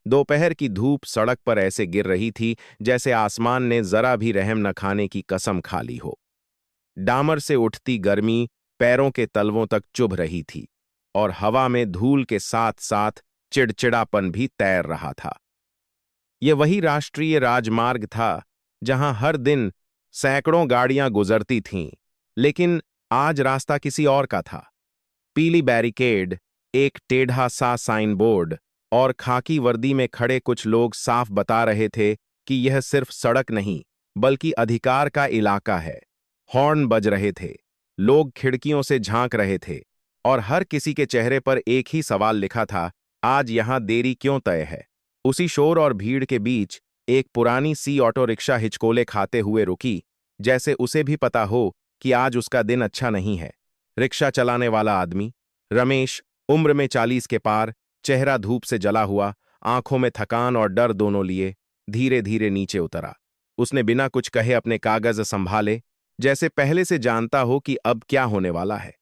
दोपहर की धूप सड़क पर ऐसे गिर रही थी जैसे आसमान ने जरा भी रहम न खाने की कसम खा ली हो। डामर से उठती गर्मी पैरों के तलवों तक चुभ रही थी और हवा में धूल के साथ साथ चिड़चिड़ापन भी तैर रहा था। यह वही राष्ट्रीय राजमार्ग था जहां हर दिन सैकड़ों गाड़ियां गुजरती थीं, लेकिन आज रास्ता किसी और का था। पीली बैरिकेड, एक टेढ़ा सा साइन बोर्ड और खाकी वर्दी में खड़े कुछ लोग साफ बता रहे थे कि यह सिर्फ सड़क नहीं बल्कि अधिकार का इलाका है। हॉर्न बज रहे थे, लोग खिड़कियों से झांक रहे थे और हर किसी के चेहरे पर एक ही सवाल लिखा था, आज यहां देरी क्यों तय है। उसी शोर और भीड़ के बीच एक पुरानी सी ऑटो रिक्शा हिचकोले खाते हुए रुकी, जैसे उसे भी पता हो कि आज उसका दिन अच्छा नहीं है। रिक्शा चलाने वाला आदमी रमेश, उम्र में 40 के पार, चेहरा धूप से जला हुआ, आंखों में थकान और डर दोनों लिए, धीरे धीरे नीचे उतरा। उसने बिना कुछ कहे अपने कागज संभाले, जैसे पहले से जानता हो कि अब क्या होने वाला है।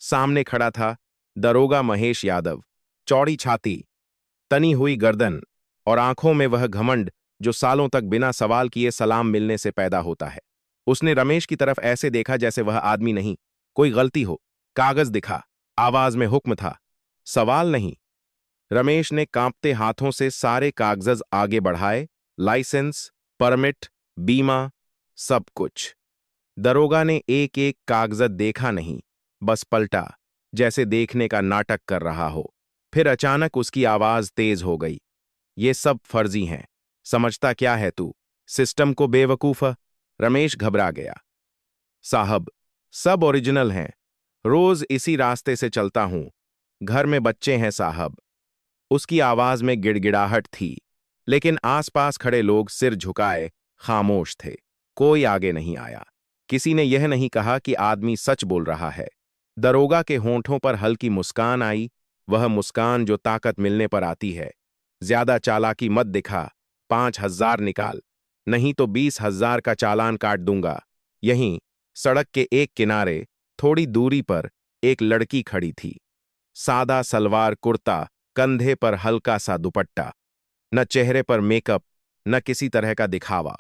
सामने खड़ा था दरोगा महेश यादव, चौड़ी छाती, तनी हुई गर्दन और आंखों में वह घमंड जो सालों तक बिना सवाल किए सलाम मिलने से पैदा होता है। उसने रमेश की तरफ ऐसे देखा जैसे वह आदमी नहीं, कोई गलती हो। कागज दिखा, आवाज में हुक्म था, सवाल नहीं। रमेश ने कांपते हाथों से सारे कागज आगे बढ़ाए, लाइसेंस, परमिट, बीमा, सब कुछ। दरोगा ने एक एक कागज देखा नहीं, बस पलटा, जैसे देखने का नाटक कर रहा हो। फिर अचानक उसकी आवाज तेज हो गई, ये सब फर्जी हैं। समझता क्या है तू, सिस्टम को बेवकूफ। रमेश घबरा गया। साहब, सब ओरिजिनल हैं, रोज इसी रास्ते से चलता हूं, घर में बच्चे हैं साहब। उसकी आवाज में गिड़गिड़ाहट थी, लेकिन आसपास खड़े लोग सिर झुकाए खामोश थे। कोई आगे नहीं आया। किसी ने यह नहीं कहा कि आदमी सच बोल रहा है। दरोगा के होंठों पर हल्की मुस्कान आई, वह मुस्कान जो ताकत मिलने पर आती है। ज्यादा चालाकी मत दिखा, 5,000 निकाल, नहीं तो 20,000 का चालान काट दूंगा। यहीं सड़क के एक किनारे थोड़ी दूरी पर एक लड़की खड़ी थी। सादा सलवार कुर्ता, कंधे पर हल्का सा दुपट्टा, न चेहरे पर मेकअप, न किसी तरह का दिखावा।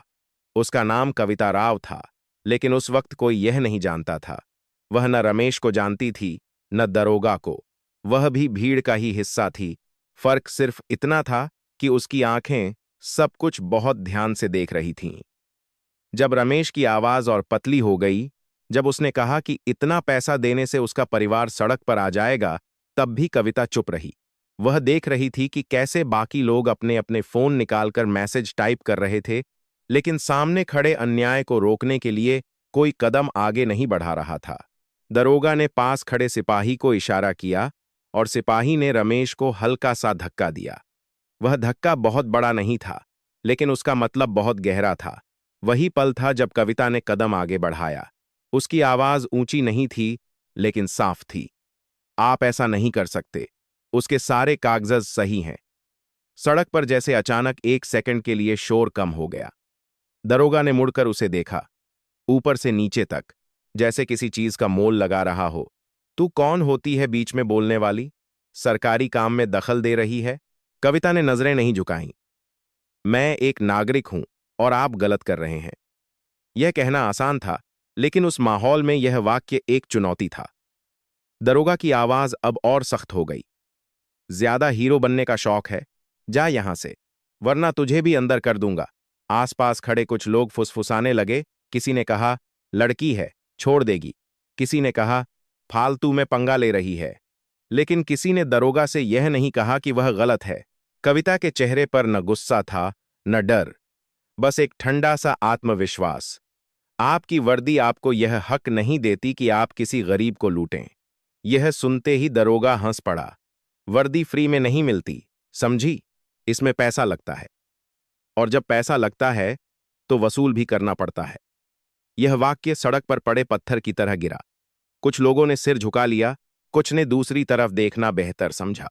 उसका नाम कविता राव था, लेकिन उस वक्त कोई यह नहीं जानता था। वह न रमेश को जानती थी, न दरोगा को। वह भी भीड़ का ही हिस्सा थी। फर्क सिर्फ इतना था कि उसकी आंखें सब कुछ बहुत ध्यान से देख रही थीं। जब रमेश की आवाज और पतली हो गई, जब उसने कहा कि इतना पैसा देने से उसका परिवार सड़क पर आ जाएगा, तब भी कविता चुप रही। वह देख रही थी कि कैसे बाकी लोग अपने अपने फोन निकालकर मैसेज टाइप कर रहे थे, लेकिन सामने खड़े अन्याय को रोकने के लिए कोई कदम आगे नहीं बढ़ा रहा था। दरोगा ने पास खड़े सिपाही को इशारा किया और सिपाही ने रमेश को हल्का सा धक्का दिया। वह धक्का बहुत बड़ा नहीं था, लेकिन उसका मतलब बहुत गहरा था। वही पल था जब कविता ने कदम आगे बढ़ाया। उसकी आवाज ऊंची नहीं थी, लेकिन साफ थी। आप ऐसा नहीं कर सकते, उसके सारे कागजात सही हैं। सड़क पर जैसे अचानक एक सेकंड के लिए शोर कम हो गया। दरोगा ने मुड़कर उसे देखा, ऊपर से नीचे तक, जैसे किसी चीज का मोल लगा रहा हो। तू कौन होती है बीच में बोलने वाली? सरकारी काम में दखल दे रही है? कविता ने नजरें नहीं झुकाईं। मैं एक नागरिक हूं और आप गलत कर रहे हैं। यह कहना आसान था, लेकिन उस माहौल में यह वाक्य एक चुनौती था। दरोगा की आवाज अब और सख्त हो गई। ज्यादा हीरो बनने का शौक है? जा यहां से, वरना तुझे भी अंदर कर दूंगा। आसपास खड़े कुछ लोग फुसफुसाने लगे। किसी ने कहा, लड़की है, छोड़ देगी। किसी ने कहा, फालतू में पंगा ले रही है। लेकिन किसी ने दरोगा से यह नहीं कहा कि वह गलत है। कविता के चेहरे पर न गुस्सा था, न डर, बस एक ठंडा सा आत्मविश्वास। आपकी वर्दी आपको यह हक नहीं देती कि आप किसी गरीब को लूटें। यह सुनते ही दरोगा हंस पड़ा। वर्दी फ्री में नहीं मिलती, समझी? इसमें पैसा लगता है, और जब पैसा लगता है तो वसूल भी करना पड़ता है। यह वाक्य सड़क पर पड़े पत्थर की तरह गिरा। कुछ लोगों ने सिर झुका लिया, कुछ ने दूसरी तरफ देखना बेहतर समझा।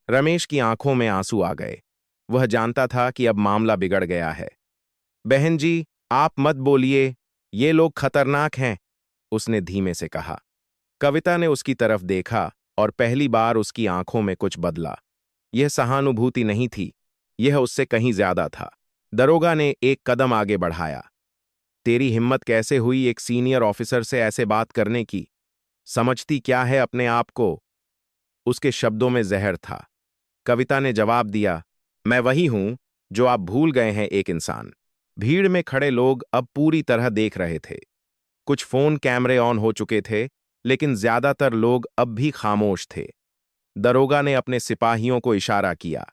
रमेश की आंखों में आंसू आ गए। वह जानता था कि अब मामला बिगड़ गया है। बहन जी, आप मत बोलिए, ये लोग खतरनाक हैं, उसने धीमे से कहा। कविता ने उसकी तरफ देखा और पहली बार उसकी आंखों में कुछ बदला। यह सहानुभूति नहीं थी, यह उससे कहीं ज्यादा था। दरोगा ने एक कदम आगे बढ़ाया। तेरी हिम्मत कैसे हुई एक सीनियर ऑफिसर से ऐसे बात करने की? समझती क्या है अपने आप को? उसके शब्दों में जहर था। कविता ने जवाब दिया, मैं वही हूं जो आप भूल गए हैं, एक इंसान। भीड़ में खड़े लोग अब पूरी तरह देख रहे थे। कुछ फोन कैमरे ऑन हो चुके थे, लेकिन ज्यादातर लोग अब भी खामोश थे। दरोगा ने अपने सिपाहियों को इशारा किया,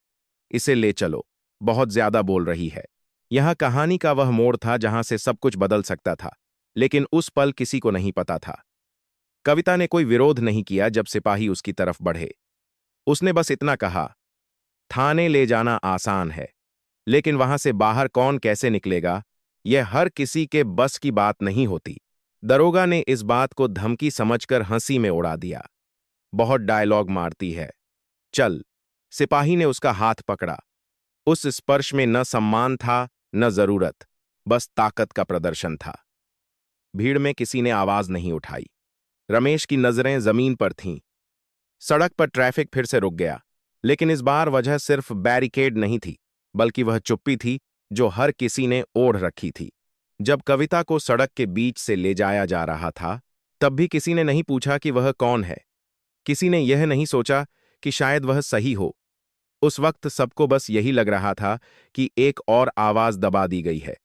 इसे ले चलो, बहुत ज्यादा बोल रही है। यह कहानी का वह मोड़ था जहां से सब कुछ बदल सकता था, लेकिन उस पल किसी को नहीं पता था। कविता ने कोई विरोध नहीं किया जब सिपाही उसकी तरफ बढ़े। उसने बस इतना कहा, थाने ले जाना आसान है, लेकिन वहां से बाहर कौन कैसे निकलेगा, यह हर किसी के बस की बात नहीं होती। दरोगा ने इस बात को धमकी समझकर हंसी में उड़ा दिया। बहुत डायलॉग मारती है, चल। सिपाही ने उसका हाथ पकड़ा। उस स्पर्श में न सम्मान था, न जरूरत, बस ताकत का प्रदर्शन था। भीड़ में किसी ने आवाज नहीं उठाई। रमेश की नजरें जमीन पर थीं। सड़क पर ट्रैफिक फिर से रुक गया, लेकिन इस बार वजह सिर्फ बैरिकेड नहीं थी, बल्कि वह चुप्पी थी जो हर किसी ने ओढ़ रखी थी। जब कविता को सड़क के बीच से ले जाया जा रहा था, तब भी किसी ने नहीं पूछा कि वह कौन है। किसी ने यह नहीं सोचा कि शायद वह सही हो। उस वक्त सबको बस यही लग रहा था कि एक और आवाज दबा दी गई है।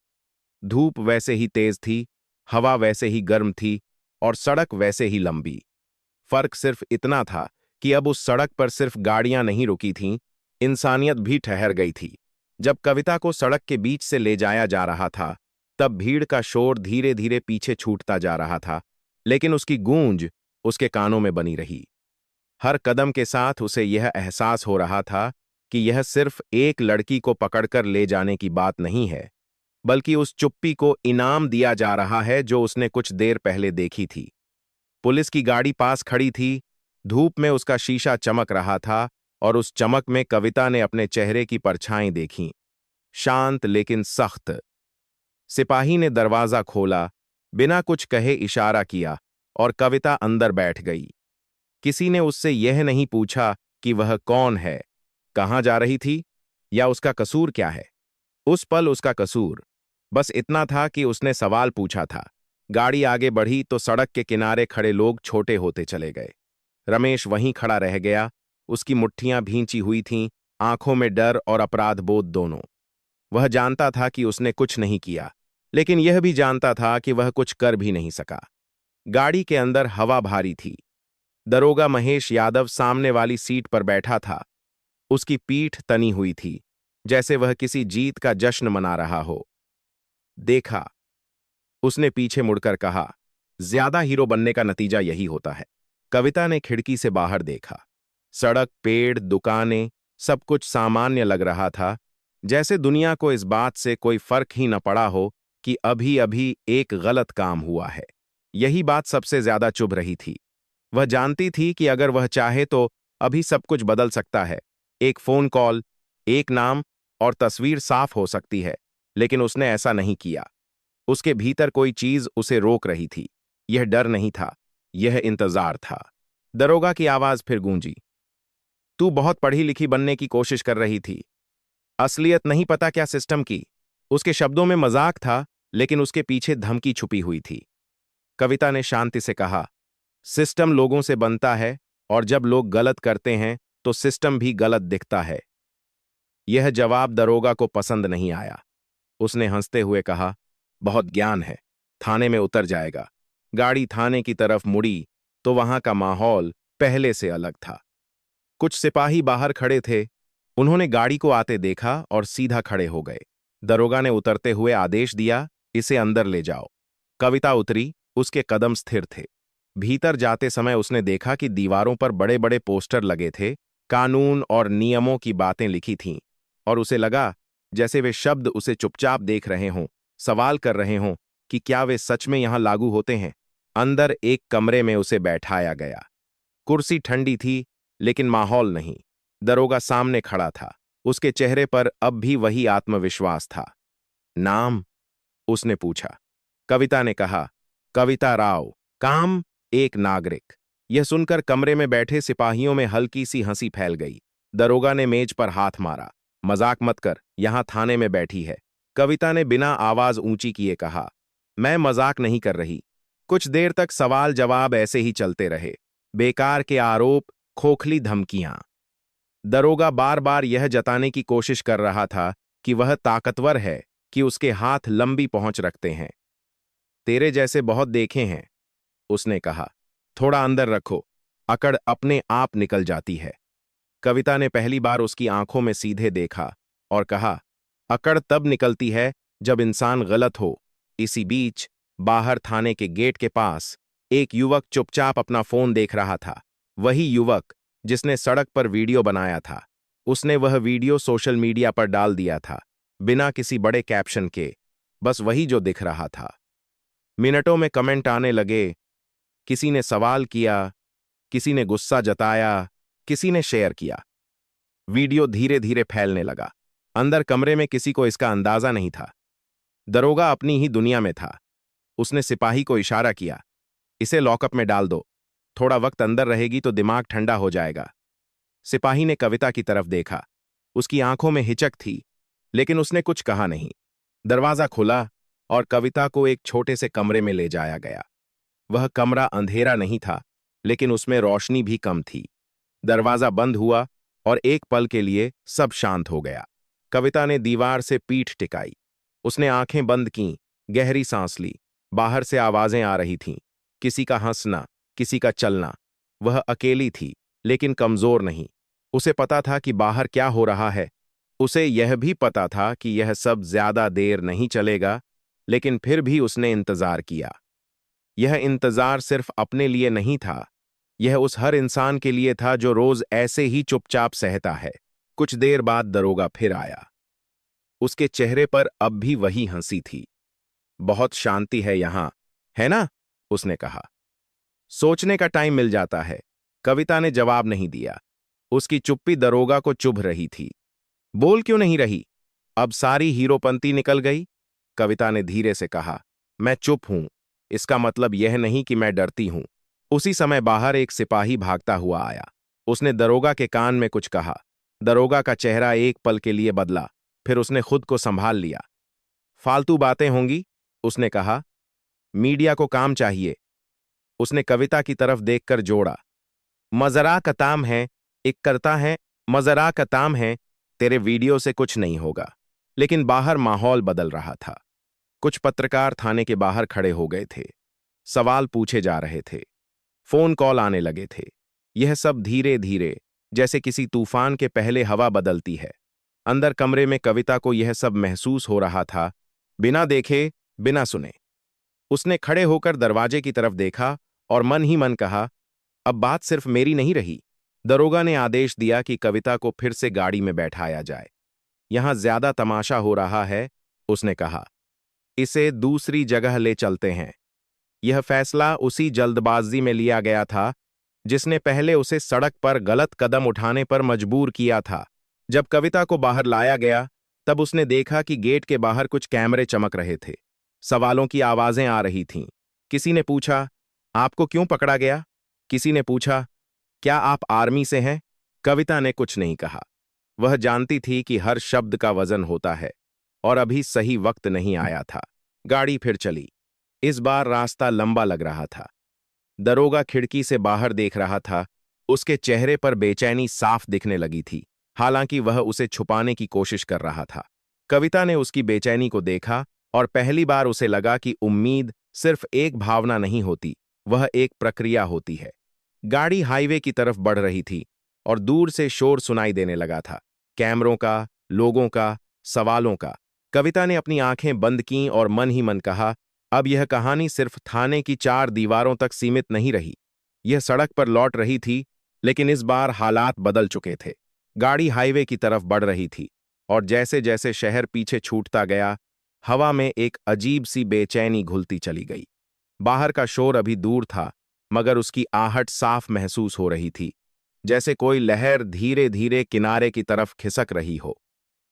धूप वैसे ही तेज थी, हवा वैसे ही गर्म थी, और सड़क वैसे ही लंबी। फर्क सिर्फ इतना था कि अब उस सड़क पर सिर्फ गाड़ियां नहीं रुकी थीं, इंसानियत भी ठहर गई थी। जब कविता को सड़क के बीच से ले जाया जा रहा था, तब भीड़ का शोर धीरे धीरे पीछे छूटता जा रहा था, लेकिन उसकी गूंज उसके कानों में बनी रही। हर कदम के साथ उसे यह एहसास हो रहा था कि यह सिर्फ एक लड़की को पकड़कर ले जाने की बात नहीं है, बल्कि उस चुप्पी को इनाम दिया जा रहा है जो उसने कुछ देर पहले देखी थी। पुलिस की गाड़ी पास खड़ी थी, धूप में उसका शीशा चमक रहा था, और उस चमक में कविता ने अपने चेहरे की परछाई देखी, शांत लेकिन सख्त। सिपाही ने दरवाजा खोला, बिना कुछ कहे इशारा किया, और कविता अंदर बैठ गई। किसी ने उससे यह नहीं पूछा कि वह कौन है, कहां जा रही थी, या उसका कसूर क्या है। उस पल उसका कसूर बस इतना था कि उसने सवाल पूछा था। गाड़ी आगे बढ़ी तो सड़क के किनारे खड़े लोग छोटे होते चले गए। रमेश वहीं खड़ा रह गया, उसकी मुट्ठियां भींची हुई थीं, आंखों में डर और अपराध बोध दोनों। वह जानता था कि उसने कुछ नहीं किया, लेकिन यह भी जानता था कि वह कुछ कर भी नहीं सका। गाड़ी के अंदर हवा भारी थी। दरोगा महेश यादव सामने वाली सीट पर बैठा था। उसकी पीठ तनी हुई थी, जैसे वह किसी जीत का जश्न मना रहा हो। देखा, उसने पीछे मुड़कर कहा, ज्यादा हीरो बनने का नतीजा यही होता है। कविता ने खिड़की से बाहर देखा। सड़क, पेड़, दुकानें, सब कुछ सामान्य लग रहा था, जैसे दुनिया को इस बात से कोई फर्क ही न पड़ा हो कि अभी अभी एक गलत काम हुआ है। यही बात सबसे ज्यादा चुभ रही थी। वह जानती थी कि अगर वह चाहे तो अभी सब कुछ बदल सकता है। एक फोन कॉल, एक नाम, और तस्वीर साफ हो सकती है, लेकिन उसने ऐसा नहीं किया। उसके भीतर कोई चीज उसे रोक रही थी। यह डर नहीं था, यह इंतजार था। दरोगा की आवाज फिर गूंजी, तू बहुत पढ़ी लिखी बनने की कोशिश कर रही थी, असलियत नहीं पता क्या सिस्टम की। उसके शब्दों में मजाक था, लेकिन उसके पीछे धमकी छुपी हुई थी। कविता ने शांति से कहा, सिस्टम लोगों से बनता है, और जब लोग गलत करते हैं तो सिस्टम भी गलत दिखता है। यह जवाब दरोगा को पसंद नहीं आया। उसने हंसते हुए कहा, बहुत ज्ञान है, थाने में उतर जाएगा। गाड़ी थाने की तरफ मुड़ी तो वहां का माहौल पहले से अलग था। कुछ सिपाही बाहर खड़े थे। उन्होंने गाड़ी को आते देखा और सीधा खड़े हो गए। दरोगा ने उतरते हुए आदेश दिया, इसे अंदर ले जाओ। कविता उतरी, उसके कदम स्थिर थे। भीतर जाते समय उसने देखा कि दीवारों पर बड़े बड़े पोस्टर लगे थे, कानून और नियमों की बातें लिखी थीं, और उसे लगा जैसे वे शब्द उसे चुपचाप देख रहे हों, सवाल कर रहे हों कि क्या वे सच में यहां लागू होते हैं। अंदर एक कमरे में उसे बैठाया गया। कुर्सी ठंडी थी, लेकिन माहौल नहीं। दरोगा सामने खड़ा था। उसके चेहरे पर अब भी वही आत्मविश्वास था। नाम? उसने पूछा। कविता ने कहा, कविता राव। काम? एक नागरिक। यह सुनकर कमरे में बैठे सिपाहियों में हल्की सी हंसी फैल गई। दरोगा ने मेज पर हाथ मारा। मजाक मत कर, यहां थाने में बैठी है। कविता ने बिना आवाज ऊंची किए कहा। मैं मजाक नहीं कर रही। कुछ देर तक सवाल जवाब ऐसे ही चलते रहे। बेकार के आरोप, खोखली धमकियां। दरोगा बार बार यह जताने की कोशिश कर रहा था कि वह ताकतवर है, कि उसके हाथ लंबी पहुंच रखते हैं। तेरे जैसे बहुत देखे हैं, उसने कहा। थोड़ा अंदर रखो, अकड़ अपने आप निकल जाती है। कविता ने पहली बार उसकी आंखों में सीधे देखा और कहा, अकड़ तब निकलती है जब इंसान गलत हो। इसी बीच बाहर थाने के गेट के पास एक युवक चुपचाप अपना फोन देख रहा था। वही युवक जिसने सड़क पर वीडियो बनाया था। उसने वह वीडियो सोशल मीडिया पर डाल दिया था, बिना किसी बड़े कैप्शन के, बस वही जो दिख रहा था। मिनटों में कमेंट आने लगे। किसी ने सवाल किया, किसी ने गुस्सा जताया, किसी ने शेयर किया। वीडियो धीरे धीरे फैलने लगा। अंदर कमरे में किसी को इसका अंदाजा नहीं था। दरोगा अपनी ही दुनिया में था। उसने सिपाही को इशारा किया, इसे लॉकअप में डाल दो। थोड़ा वक्त अंदर रहेगी तो दिमाग ठंडा हो जाएगा। सिपाही ने कविता की तरफ देखा। उसकी आंखों में हिचक थी, लेकिन उसने कुछ कहा नहीं। दरवाजा खुला और कविता को एक छोटे से कमरे में ले जाया गया। वह कमरा अंधेरा नहीं था, लेकिन उसमें रोशनी भी कम थी। दरवाजा बंद हुआ और एक पल के लिए सब शांत हो गया। कविता ने दीवार से पीठ टिकाई। उसने आंखें बंद कीं, गहरी सांस ली। बाहर से आवाजें आ रही थीं, किसी का हंसना, किसी का चलना। वह अकेली थी, लेकिन कमजोर नहीं। उसे पता था कि बाहर क्या हो रहा है। उसे यह भी पता था कि यह सब ज्यादा देर नहीं चलेगा, लेकिन फिर भी उसने इंतजार किया। यह इंतजार सिर्फ अपने लिए नहीं था, यह उस हर इंसान के लिए था जो रोज ऐसे ही चुपचाप सहता है। कुछ देर बाद दरोगा फिर आया। उसके चेहरे पर अब भी वही हंसी थी। बहुत शांति है यहां, है ना? उसने कहा। सोचने का टाइम मिल जाता है। कविता ने जवाब नहीं दिया। उसकी चुप्पी दरोगा को चुभ रही थी। बोल क्यों नहीं रही? अब सारी हीरोपंती निकल गई? कविता ने धीरे से कहा, मैं चुप हूं, इसका मतलब यह नहीं कि मैं डरती हूं। उसी समय बाहर एक सिपाही भागता हुआ आया। उसने दरोगा के कान में कुछ कहा। दरोगा का चेहरा एक पल के लिए बदला, फिर उसने खुद को संभाल लिया। फालतू बातें होंगी, उसने कहा। मीडिया को काम चाहिए। उसने कविता की तरफ देखकर जोड़ा। मजरा का ताम है, एक करता है, मजरा का ताम है, तेरे वीडियो से कुछ नहीं होगा। लेकिन बाहर माहौल बदल रहा था। कुछ पत्रकार थाने के बाहर खड़े हो गए थे। सवाल पूछे जा रहे थे। फोन कॉल आने लगे थे। यह सब धीरे धीरे, जैसे किसी तूफान के पहले हवा बदलती है। अंदर कमरे में कविता को यह सब महसूस हो रहा था, बिना देखे, बिना सुने। उसने खड़े होकर दरवाजे की तरफ देखा और मन ही मन कहा, अब बात सिर्फ मेरी नहीं रही। दरोगा ने आदेश दिया कि कविता को फिर से गाड़ी में बैठाया जाए। यहां ज्यादा तमाशा हो रहा है, उसने कहा। इसे दूसरी जगह ले चलते हैं। यह फैसला उसी जल्दबाजी में लिया गया था जिसने पहले उसे सड़क पर गलत कदम उठाने पर मजबूर किया था। जब कविता को बाहर लाया गया, तब उसने देखा कि गेट के बाहर कुछ कैमरे चमक रहे थे। सवालों की आवाजें आ रही थीं। किसी ने पूछा, आपको क्यों पकड़ा गया? किसी ने पूछा, क्या आप आर्मी से हैं? कविता ने कुछ नहीं कहा। वह जानती थी कि हर शब्द का वजन होता है, और अभी सही वक्त नहीं आया था। गाड़ी फिर चली। इस बार रास्ता लंबा लग रहा था। दरोगा खिड़की से बाहर देख रहा था। उसके चेहरे पर बेचैनी साफ दिखने लगी थी, हालांकि वह उसे छुपाने की कोशिश कर रहा था। कविता ने उसकी बेचैनी को देखा और पहली बार उसे लगा कि उम्मीद सिर्फ एक भावना नहीं होती, वह एक प्रक्रिया होती है। गाड़ी हाईवे की तरफ बढ़ रही थी और दूर से शोर सुनाई देने लगा था, कैमरों का, लोगों का, सवालों का। कविता ने अपनी आंखें बंद कीं और मन ही मन कहा, अब यह कहानी सिर्फ थाने की 4 दीवारों तक सीमित नहीं रही। यह सड़क पर लौट रही थी, लेकिन इस बार हालात बदल चुके थे। गाड़ी हाईवे की तरफ बढ़ रही थी और जैसे जैसे शहर पीछे छूटता गया, हवा में एक अजीब सी बेचैनी घुलती चली गई। बाहर का शोर अभी दूर था, मगर उसकी आहट साफ महसूस हो रही थी, जैसे कोई लहर धीरे धीरे किनारे की तरफ खिसक रही हो।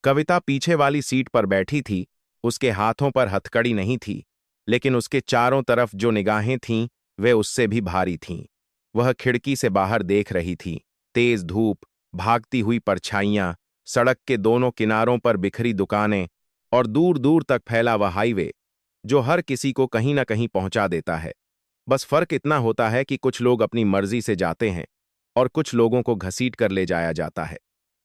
कविता पीछे वाली सीट पर बैठी थी। उसके हाथों पर हथकड़ी नहीं थी, लेकिन उसके चारों तरफ जो निगाहें थीं, वे उससे भी भारी थीं। वह खिड़की से बाहर देख रही थी। तेज धूप, भागती हुई परछाइयां, सड़क के दोनों किनारों पर बिखरी दुकानें और दूर दूर तक फैला हुआ हाईवे जो हर किसी को कहीं ना कहीं पहुंचा देता है। बस फर्क इतना होता है कि कुछ लोग अपनी मर्जी से जाते हैं और कुछ लोगों को घसीट कर ले जाया जाता है।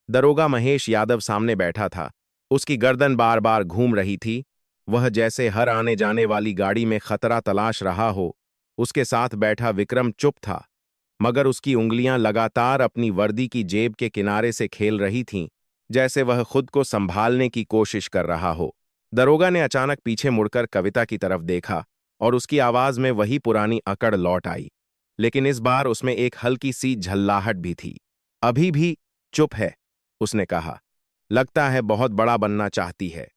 दरोगा महेश यादव सामने बैठा था। उसकी गर्दन बार बार घूम रही थी। वह जैसे हर आने जाने वाली गाड़ी में खतरा तलाश रहा हो। उसके साथ बैठा विक्रम चुप था, मगर उसकी उंगलियां लगातार अपनी वर्दी की जेब के किनारे से खेल रही थीं, जैसे वह खुद को संभालने की कोशिश कर रहा हो। दरोगा ने अचानक पीछे मुड़कर कविता की तरफ देखा और उसकी आवाज में वही पुरानी अकड़ लौट आई, लेकिन इस बार उसमें एक हल्की सी झल्लाहट भी थी। अभी भी चुप है, उसने कहा। लगता है बहुत बड़ा बनना चाहती है।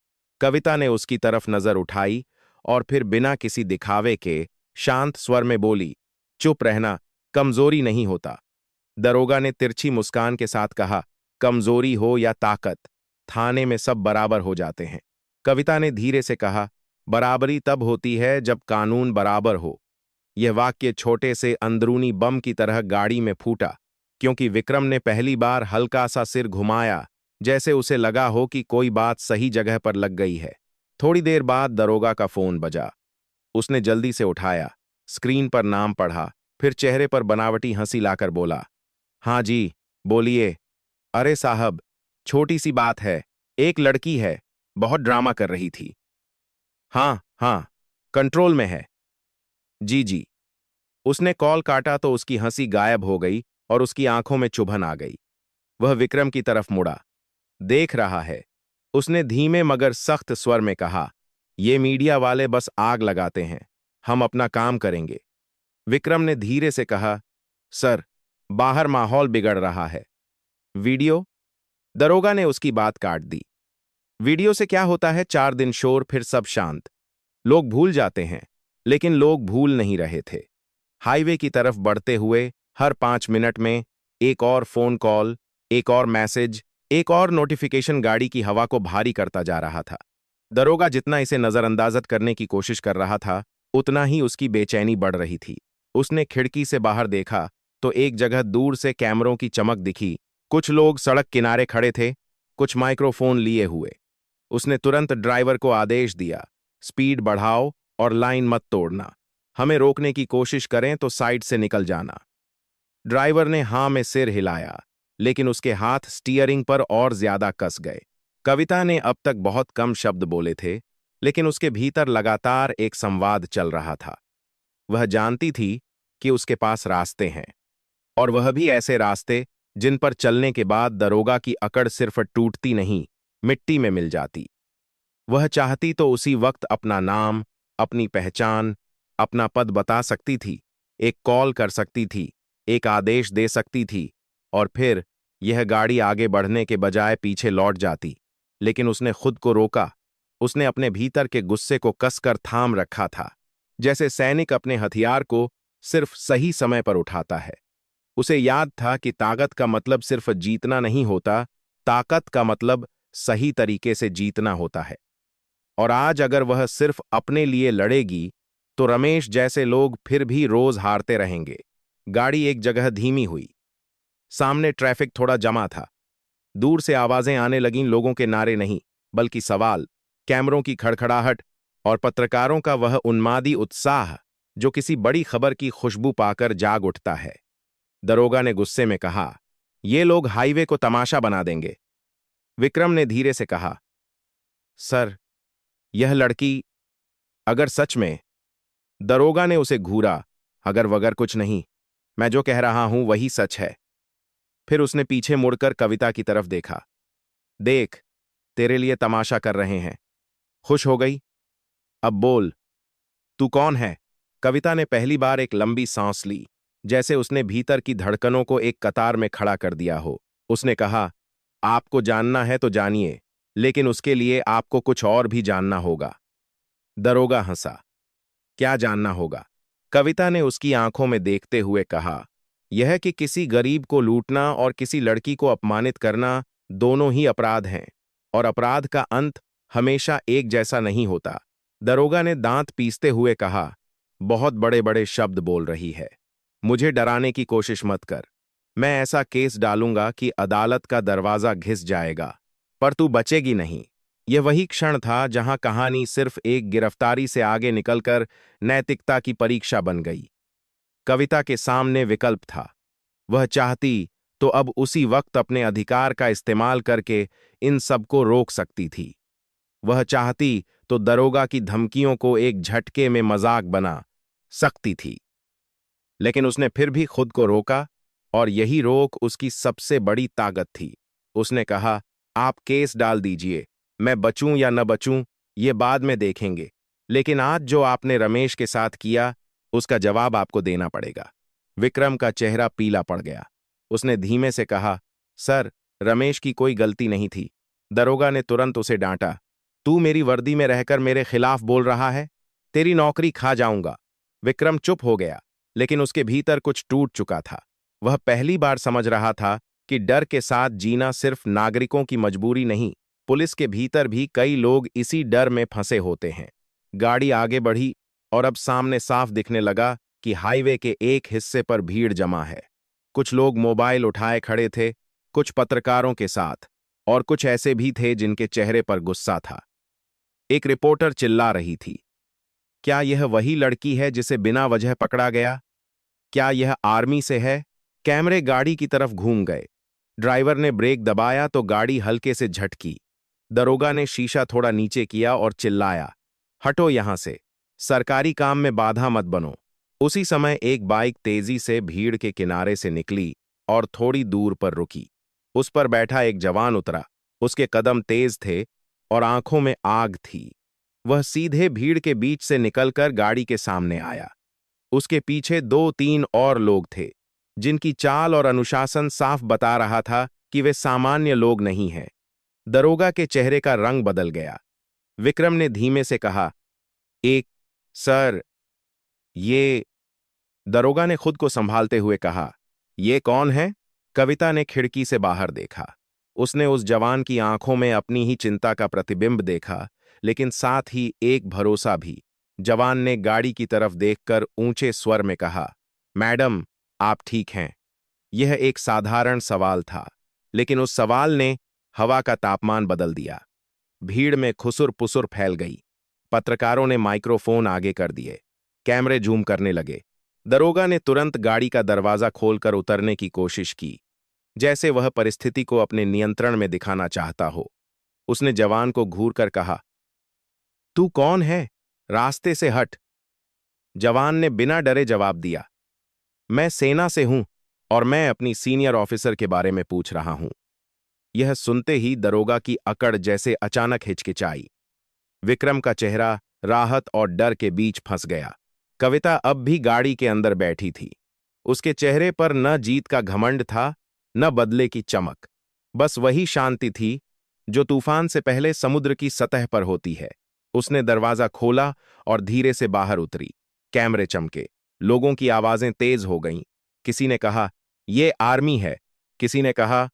कविता ने उसकी तरफ नजर उठाई और फिर बिना किसी दिखावे के शांत स्वर में बोली, चुप रहना कमजोरी नहीं होता। दरोगा ने तिरछी मुस्कान के साथ कहा, कमजोरी हो या ताकत, थाने में सब बराबर हो जाते हैं। कविता ने धीरे से कहा, बराबरी तब होती है जब कानून बराबर हो। यह वाक्य छोटे से अंदरूनी बम की तरह गाड़ी में फूटा, क्योंकि विक्रम ने पहली बार हल्का सा सिर घुमाया, जैसे उसे लगा हो कि कोई बात सही जगह पर लग गई है। थोड़ी देर बाद दरोगा का फोन बजा। उसने जल्दी से उठाया, स्क्रीन पर नाम पढ़ा, फिर चेहरे पर बनावटी हंसी लाकर बोला, हाँ जी, बोलिए। अरे साहब, छोटी सी बात है, एक लड़की है, बहुत ड्रामा कर रही थी। हाँ हाँ, कंट्रोल में है। जी जी। उसने कॉल काटा तो उसकी हंसी गायब हो गई और उसकी आंखों में चुभन आ गई। वह विक्रम की तरफ मुड़ा। देख रहा है, उसने धीमे मगर सख्त स्वर में कहा, ये मीडिया वाले बस आग लगाते हैं, हम अपना काम करेंगे। विक्रम ने धीरे से कहा, सर, बाहर माहौल बिगड़ रहा है। वीडियो? दरोगा ने उसकी बात काट दी। वीडियो से क्या होता है, 4 दिन शोर, फिर सब शांत। लोग भूल जाते हैं, लेकिन लोग भूल नहीं रहे थे। हाईवे की तरफ बढ़ते हुए हर 5 मिनट में एक और फोन कॉल, एक और मैसेज, एक और नोटिफिकेशन गाड़ी की हवा को भारी करता जा रहा था। दरोगा जितना इसे नजरअंदाजत करने की कोशिश कर रहा था, उतना ही उसकी बेचैनी बढ़ रही थी। उसने खिड़की से बाहर देखा तो एक जगह दूर से कैमरों की चमक दिखी। कुछ लोग सड़क किनारे खड़े थे, कुछ माइक्रोफोन लिए हुए। उसने तुरंत ड्राइवर को आदेश दिया, स्पीड बढ़ाओ और लाइन मत तोड़ना। हमें रोकने की कोशिश करें तो साइड से निकल जाना। ड्राइवर ने हाँ में सिर हिलाया, लेकिन उसके हाथ स्टीयरिंग पर और ज्यादा कस गए। कविता ने अब तक बहुत कम शब्द बोले थे, लेकिन उसके भीतर लगातार एक संवाद चल रहा था। वह जानती थी कि उसके पास रास्ते हैं, और वह भी ऐसे रास्ते जिन पर चलने के बाद दरोगा की अकड़ सिर्फ टूटती नहीं, मिट्टी में मिल जाती। वह चाहती तो उसी वक्त अपना नाम, अपनी पहचान, अपना पद बता सकती थी, एक कॉल कर सकती थी, एक आदेश दे सकती थी, और फिर यह गाड़ी आगे बढ़ने के बजाय पीछे लौट जाती। लेकिन उसने खुद को रोका। उसने अपने भीतर के गुस्से को कसकर थाम रखा था, जैसे सैनिक अपने हथियार को सिर्फ सही समय पर उठाता है। उसे याद था कि ताकत का मतलब सिर्फ जीतना नहीं होता, ताकत का मतलब सही तरीके से जीतना होता है। और आज अगर वह सिर्फ अपने लिए लड़ेगी, तो रमेश जैसे लोग फिर भी रोज हारते रहेंगे। गाड़ी एक जगह धीमी हुई। सामने ट्रैफिक थोड़ा जमा था। दूर से आवाजें आने लगीं, लोगों के नारे नहीं, बल्कि सवाल, कैमरों की खड़खड़ाहट और पत्रकारों का वह उन्मादी उत्साह जो किसी बड़ी खबर की खुशबू पाकर जाग उठता है। दरोगा ने गुस्से में कहा, ये लोग हाईवे को तमाशा बना देंगे। विक्रम ने धीरे से कहा, सर, यह लड़की, अगर सच में। दरोगा ने उसे घूरा, अगर वगर कुछ नहीं, मैं जो कह रहा हूं वही सच है। फिर उसने पीछे मुड़कर कविता की तरफ देखा। देख, तेरे लिए तमाशा कर रहे हैं। खुश हो गई? अब बोल, तू कौन है? कविता ने पहली बार एक लंबी सांस ली, जैसे उसने भीतर की धड़कनों को एक कतार में खड़ा कर दिया हो। उसने कहा, आपको जानना है तो जानिए, लेकिन उसके लिए आपको कुछ और भी जानना होगा। दरोगा हंसा। क्या जानना होगा? कविता ने उसकी आंखों में देखते हुए कहा, यह कि किसी गरीब को लूटना और किसी लड़की को अपमानित करना दोनों ही अपराध हैं, और अपराध का अंत हमेशा एक जैसा नहीं होता। दरोगा ने दांत पीसते हुए कहा, बहुत बड़े बड़े शब्द बोल रही है। मुझे डराने की कोशिश मत कर। मैं ऐसा केस डालूंगा कि अदालत का दरवाजा घिस जाएगा, पर तू बचेगी नहीं। यह वही क्षण था जहां कहानी सिर्फ एक गिरफ्तारी से आगे निकलकर नैतिकता की परीक्षा बन गई। कविता के सामने विकल्प था। वह चाहती तो अब उसी वक्त अपने अधिकार का इस्तेमाल करके इन सबको रोक सकती थी। वह चाहती तो दरोगा की धमकियों को एक झटके में मजाक बना सकती थी। लेकिन उसने फिर भी खुद को रोका, और यही रोक उसकी सबसे बड़ी ताकत थी। उसने कहा, आप केस डाल दीजिए, मैं बचूं या न बचूं ये बाद में देखेंगे, लेकिन आज जो आपने रमेश के साथ किया उसका जवाब आपको देना पड़ेगा। विक्रम का चेहरा पीला पड़ गया। उसने धीमे से कहा, सर, रमेश की कोई गलती नहीं थी। दरोगा ने तुरंत उसे डांटा, तू मेरी वर्दी में रहकर मेरे खिलाफ बोल रहा है, तेरी नौकरी खा जाऊंगा। विक्रम चुप हो गया, लेकिन उसके भीतर कुछ टूट चुका था। वह पहली बार समझ रहा था कि डर के साथ जीना सिर्फ नागरिकों की मजबूरी नहीं, पुलिस के भीतर भी कई लोग इसी डर में फंसे होते हैं। गाड़ी आगे बढ़ी और अब सामने साफ दिखने लगा कि हाईवे के एक हिस्से पर भीड़ जमा है। कुछ लोग मोबाइल उठाए खड़े थे, कुछ पत्रकारों के साथ, और कुछ ऐसे भी थे जिनके चेहरे पर गुस्सा था। एक रिपोर्टर चिल्ला रही थी, क्या यह वही लड़की है जिसे बिना वजह पकड़ा गया? क्या यह आर्मी से है? कैमरे गाड़ी की तरफ घूम गए। ड्राइवर ने ब्रेक दबाया तो गाड़ी हल्के से झटकी। दरोगा ने शीशा थोड़ा नीचे किया और चिल्लाया, हटो यहां से, सरकारी काम में बाधा मत बनो। उसी समय एक बाइक तेजी से भीड़ के किनारे से निकली और थोड़ी दूर पर रुकी। उस पर बैठा एक जवान उतरा। उसके कदम तेज थे और आंखों में आग थी। वह सीधे भीड़ के बीच से निकलकर गाड़ी के सामने आया। उसके पीछे 2-3 और लोग थे, जिनकी चाल और अनुशासन साफ बता रहा था कि वे सामान्य लोग नहीं हैं। दरोगा के चेहरे का रंग बदल गया। विक्रम ने धीमे से कहा, एक सर, ये। दरोगा ने खुद को संभालते हुए कहा, ये कौन है? कविता ने खिड़की से बाहर देखा। उसने उस जवान की आंखों में अपनी ही चिंता का प्रतिबिंब देखा, लेकिन साथ ही एक भरोसा भी। जवान ने गाड़ी की तरफ देखकर ऊंचे स्वर में कहा, मैडम, आप ठीक हैं? यह एक साधारण सवाल था, लेकिन उस सवाल ने हवा का तापमान बदल दिया। भीड़ में खुसुर-पुसुर फैल गई। पत्रकारों ने माइक्रोफोन आगे कर दिए। कैमरे जूम करने लगे। दरोगा ने तुरंत गाड़ी का दरवाजा खोलकर उतरने की कोशिश की, जैसे वह परिस्थिति को अपने नियंत्रण में दिखाना चाहता हो। उसने जवान को घूरकर कहा, तू कौन है? रास्ते से हट। जवान ने बिना डरे जवाब दिया, मैं सेना से हूं और मैं अपनी सीनियर ऑफिसर के बारे में पूछ रहा हूं। यह सुनते ही दरोगा की अकड़ जैसे अचानक हिचकिचाई। विक्रम का चेहरा राहत और डर के बीच फंस गया। कविता अब भी गाड़ी के अंदर बैठी थी। उसके चेहरे पर न जीत का घमंड था, न बदले की चमक। बस वही शांति थी जो तूफान से पहले समुद्र की सतह पर होती है। उसने दरवाजा खोला और धीरे से बाहर उतरी। कैमरे चमके, लोगों की आवाजें तेज हो गईं। किसी ने कहा, ये आर्मी है। किसी ने कहा,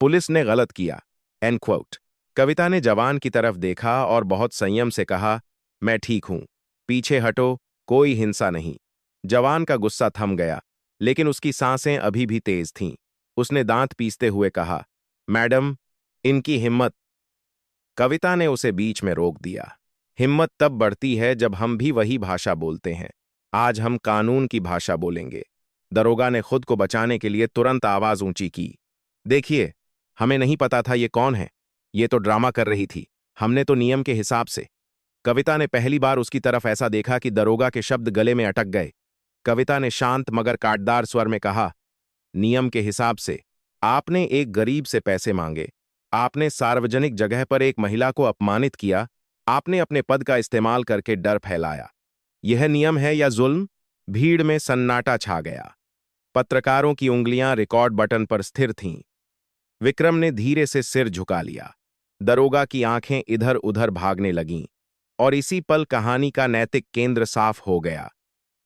पुलिस ने गलत किया। And quote. कविता ने जवान की तरफ देखा और बहुत संयम से कहा, मैं ठीक हूं, पीछे हटो, कोई हिंसा नहीं। जवान का गुस्सा थम गया, लेकिन उसकी सांसें अभी भी तेज थीं। उसने दांत पीसते हुए कहा, मैडम, इनकी हिम्मत। कविता ने उसे बीच में रोक दिया। हिम्मत तब बढ़ती है जब हम भी वही भाषा बोलते हैं। आज हम कानून की भाषा बोलेंगे। दरोगा ने खुद को बचाने के लिए तुरंत आवाज ऊंची की, देखिए, हमें नहीं पता था ये कौन है। ये तो ड्रामा कर रही थी। हमने तो नियम के हिसाब से। कविता ने पहली बार उसकी तरफ ऐसा देखा कि दरोगा के शब्द गले में अटक गए। कविता ने शांत मगर काटदार स्वर में कहा, नियम के हिसाब से। आपने एक गरीब से पैसे मांगे, आपने सार्वजनिक जगह पर एक महिला को अपमानित किया, आपने अपने पद का इस्तेमाल करके डर फैलाया। यह नियम है या जुल्म? भीड़ में सन्नाटा छा गया। पत्रकारों की उंगलियां रिकॉर्ड बटन पर स्थिर थीं। विक्रम ने धीरे से सिर झुका लिया। दरोगा की आंखें इधर उधर भागने लगीं, और इसी पल कहानी का नैतिक केंद्र साफ हो गया।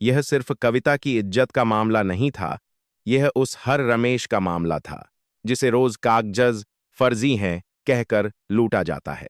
यह सिर्फ कविता की इज्जत का मामला नहीं था, यह उस हर रमेश का मामला था, जिसे रोज कागजज फर्जी हैं कहकर लूटा जाता है।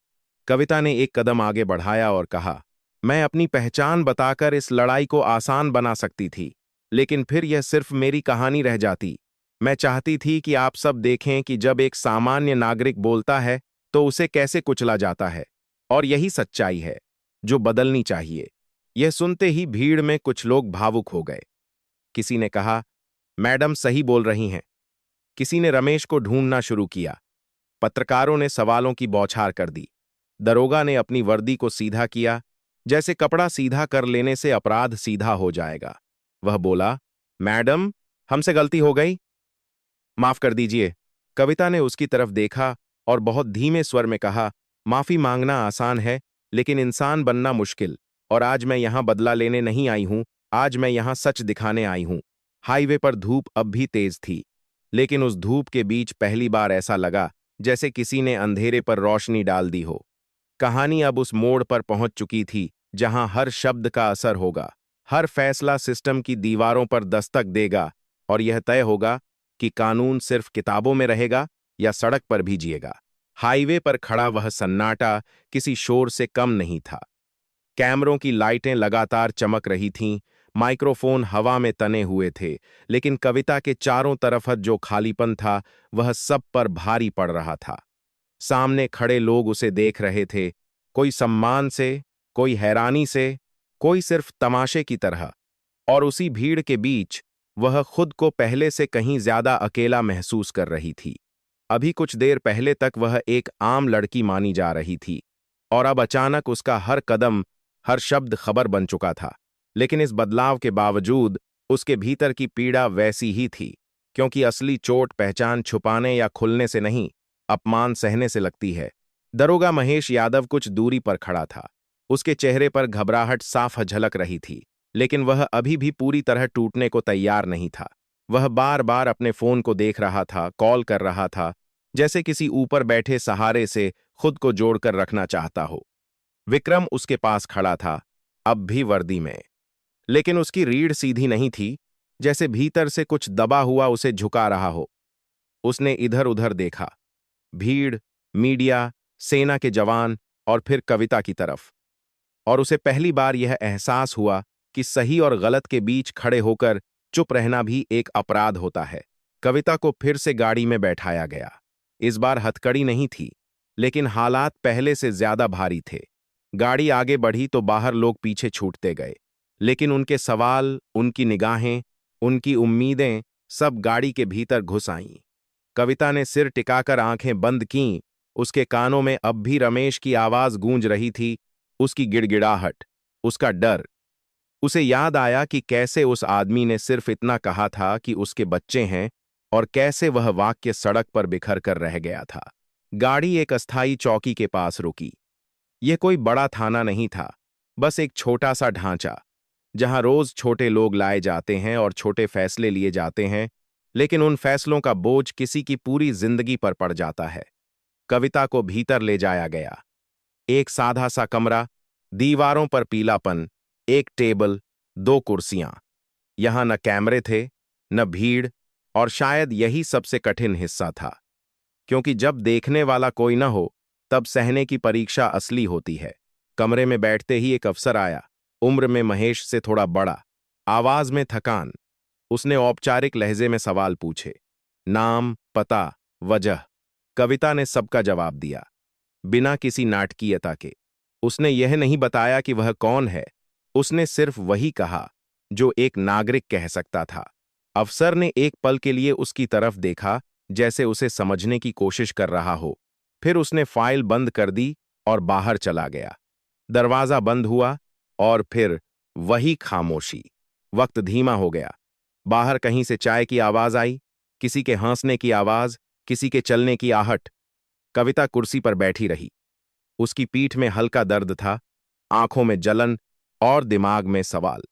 कविता ने एक कदम आगे बढ़ाया और कहा, मैं अपनी पहचान बताकर इस लड़ाई को आसान बना सकती थी, लेकिन फिर यह सिर्फ मेरी कहानी रह जाती। मैं चाहती थी कि आप सब देखें कि जब एक सामान्य नागरिक बोलता है तो उसे कैसे कुचला जाता है, और यही सच्चाई है जो बदलनी चाहिए। यह सुनते ही भीड़ में कुछ लोग भावुक हो गए। किसी ने कहा, मैडम सही बोल रही हैं। किसी ने रमेश को ढूंढना शुरू किया। पत्रकारों ने सवालों की बौछार कर दी। दरोगा ने अपनी वर्दी को सीधा किया, जैसे कपड़ा सीधा कर लेने से अपराध सीधा हो जाएगा। वह बोला, मैडम, हमसे गलती हो गई, माफ कर दीजिए। कविता ने उसकी तरफ देखा और बहुत धीमे स्वर में कहा, माफी मांगना आसान है, लेकिन इंसान बनना मुश्किल। और आज मैं यहां बदला लेने नहीं आई हूं, आज मैं यहां सच दिखाने आई हूं। हाईवे पर धूप अब भी तेज थी, लेकिन उस धूप के बीच पहली बार ऐसा लगा जैसे किसी ने अंधेरे पर रोशनी डाल दी हो। कहानी अब उस मोड़ पर पहुंच चुकी थी जहां हर शब्द का असर होगा, हर फैसला सिस्टम की दीवारों पर दस्तक देगा, और यह तय होगा कि कानून सिर्फ किताबों में रहेगा या सड़क पर भी जिएगा। हाईवे पर खड़ा वह सन्नाटा किसी शोर से कम नहीं था। कैमरों की लाइटें लगातार चमक रही थीं, माइक्रोफोन हवा में तने हुए थे, लेकिन कविता के चारों तरफ जो खालीपन था वह सब पर भारी पड़ रहा था। सामने खड़े लोग उसे देख रहे थे, कोई सम्मान से, कोई हैरानी से, कोई सिर्फ तमाशे की तरह। और उसी भीड़ के बीच वह खुद को पहले से कहीं ज्यादा अकेला महसूस कर रही थी। अभी कुछ देर पहले तक वह एक आम लड़की मानी जा रही थी, और अब अचानक उसका हर कदम, हर शब्द खबर बन चुका था। लेकिन इस बदलाव के बावजूद उसके भीतर की पीड़ा वैसी ही थी, क्योंकि असली चोट पहचान छुपाने या खुलने से नहीं, अपमान सहने से लगती है। दरोगा महेश यादव कुछ दूरी पर खड़ा था। उसके चेहरे पर घबराहट साफ झलक रही थी, लेकिन वह अभी भी पूरी तरह टूटने को तैयार नहीं था। वह बार बार अपने फोन को देख रहा था, कॉल कर रहा था, जैसे किसी ऊपर बैठे सहारे से खुद को जोड़कर रखना चाहता हो। विक्रम उसके पास खड़ा था, अब भी वर्दी में, लेकिन उसकी रीढ़ सीधी नहीं थी, जैसे भीतर से कुछ दबा हुआ उसे झुका रहा हो। उसने इधर उधर देखा, भीड़, मीडिया, सेना के जवान, और फिर कविता की तरफ, और उसे पहली बार यह एहसास हुआ कि सही और गलत के बीच खड़े होकर चुप रहना भी एक अपराध होता है। कविता को फिर से गाड़ी में बैठाया गया। इस बार हथकड़ी नहीं थी, लेकिन हालात पहले से ज्यादा भारी थे। गाड़ी आगे बढ़ी तो बाहर लोग पीछे छूटते गए, लेकिन उनके सवाल, उनकी निगाहें, उनकी उम्मीदें सब गाड़ी के भीतर घुस आईं। कविता ने सिर टिकाकर आंखें बंद कीं। उसके कानों में अब भी रमेश की आवाज गूंज रही थी, उसकी गिड़गिड़ाहट, उसका डर। उसे याद आया कि कैसे उस आदमी ने सिर्फ इतना कहा था कि उसके बच्चे हैं, और कैसे वह वाक्य सड़क पर बिखर कर रह गया था। गाड़ी एक अस्थायी चौकी के पास रुकी। यह कोई बड़ा थाना नहीं था, बस एक छोटा सा ढांचा, जहां रोज छोटे लोग लाए जाते हैं और छोटे फैसले लिए जाते हैं, लेकिन उन फैसलों का बोझ किसी की पूरी जिंदगी पर पड़ जाता है। कविता को भीतर ले जाया गया। एक साधा सा कमरा, दीवारों पर पीलापन, एक टेबल, दो कुर्सियां। यहां न कैमरे थे, न भीड़, और शायद यही सबसे कठिन हिस्सा था, क्योंकि जब देखने वाला कोई न हो तब सहने की परीक्षा असली होती है। कमरे में बैठते ही एक अफसर आया, उम्र में महेश से थोड़ा बड़ा, आवाज में थकान। उसने औपचारिक लहजे में सवाल पूछे, नाम, पता, वजह। कविता ने सबका जवाब दिया, बिना किसी नाटकीयता के। उसने यह नहीं बताया कि वह कौन है, उसने सिर्फ वही कहा जो एक नागरिक कह सकता था। अफसर ने एक पल के लिए उसकी तरफ देखा, जैसे उसे समझने की कोशिश कर रहा हो। फिर उसने फाइल बंद कर दी और बाहर चला गया। दरवाजा बंद हुआ, और फिर वही खामोशी। वक्त धीमा हो गया। बाहर कहीं से चाय की आवाज आई, किसी के हंसने की आवाज, किसी के चलने की आहट। कविता कुर्सी पर बैठी रही। उसकी पीठ में हल्का दर्द था, आंखों में जलन, और दिमाग में सवाल,